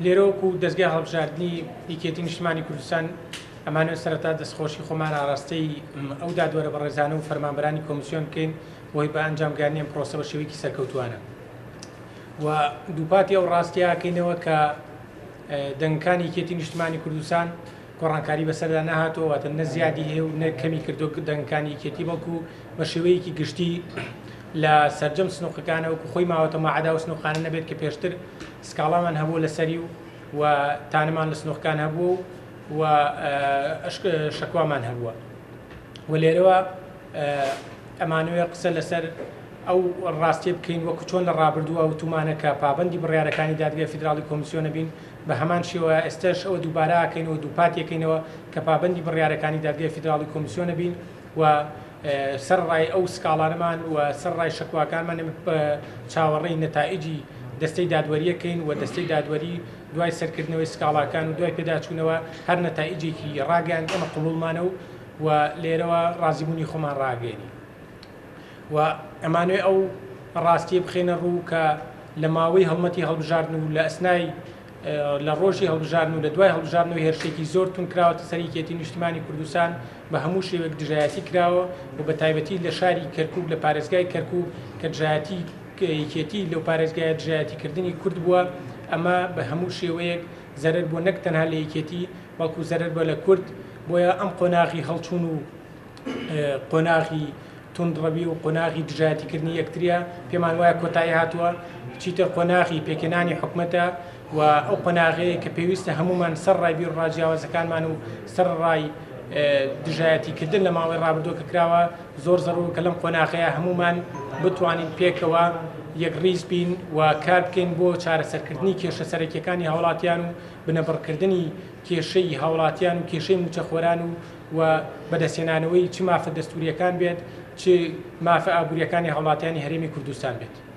لێرەوەکو دەستگای هەڵبژاردننی یەکێتی نیشتمانی کوردستان ئەمانە سەرەتا دەستخۆشی خۆمان ئاراستەی ئەو دادوەرە بە ڕێزانە و فەرمانبەرانی کۆمیسیۆن بکەین بۆی بە ئەنجامگانیان پرۆسە بە شێوەیەکی سەرکەوتوانە و دووپاتی ئەو ڕاستیاکەینەوە کە دەنگەکانی یەکێتی نیشتمانی کوردستان گۆڕانکاری بەسەردا نەهاتەوە واتە نە زیادی هەیە و نە کەمی کردو دەنگەکانی یەکێتی بەڵکو بە شێوەیەکی گشتی لە سەرجەم سنووقەکانەوەکو خۆی ماوەتە ماعەدا و سنووقانە نەبێت کە پێشتر سکاڵامان هەبوو لەسەری و تانەمان لە سنووقەکان هەبوو و شەکوامان هەبووە و لێرەوە ئەمانوێ قسە لەسەر ئەو ڕاستی بکەین وەکو چۆن لە ڕابردووە و تومانەکە پابندی بڕیارەکانی دادگای فیدراڵی کۆمیسیۆنە بین بە هەمان شێوە ئێستش ئەوە دووبارەکەینەوە دووپاتیەکەینەوە کە پابندی بڕیارەکانی دادگای فیدراڵی کۆمیسیۆنە بین و سەرڕای ئەو سکاڵانەمان و سەرڕای شەکواکانمان چاوەڕێی نەتائیجی دەستەی دادوەریەکەین و دەستەی دادوەری دوای سەرکردنەوەی سکاڵاکان و دوای پێداچوونەوە هەر نەتائیجێکی ڕاگەیان ئەمە قبوڵمانە و لێرەوە ڕازیبوونی خۆمان ڕاگەێنی و ئەمانوێ ئەو ڕاستی بخێنە ڕوو کە لە ماوەی هەڵمەتی هەڵبژاردن و لە ئەسنای لە ڕۆژی هەڵبژاردن و لە دوای هەڵبژاردنەوە هێرشێکی زۆر تون کراوەتە سەر یەکێتی نیشتمانی کوردستان بە هەموو شێوەیەک دژایەتی کراوە و بە تایبەتی لە شاری کەرکووک لە پارێزگای کەرکووک کە دژایەتی یەکێتی لەو پارێزگایە دژایەتیکردنی کورد بووە ئەمە بە هەموو شێوەیەک زەرەر بۆ نەک تەنها لە یەکێتی بەڵکو زەرەر بۆ لە کورد بۆیە ئەم قۆناغی هەڵچوون و قۆناغی تونندڕەوی و قۆناغی دژایەتیکردنی یەکتریە پێمان وایە کۆتایی هاتووە چیتر قۆناغی پێکەنانی حکومەتە و ئەو قۆناغەیە کە پێویستە هەمومان سەر ڕای بیر ڕاجیاوازەکانمان و سەر ڕای دژایەتیکردن لە ماوەی ڕابردووە کە کراوە زۆر زەڕوو کە لەم قۆناغەیە هەمومان بتوانین پێکەوە یەکڕیز بین و کار بکەین بۆ چارەسەرکردنی کێشە سەرەکیەکانی هاوڵاتیان و بنەبڕکردنی کێشەی هاوڵاتیان و کێشەی موچەخۆران و بەدەستێنانەوەی چ مافە دەستوریەکان بێت چ مافە ئابوووریەکانی هاوڵاتیانی هەرێمی کوردستان بێت.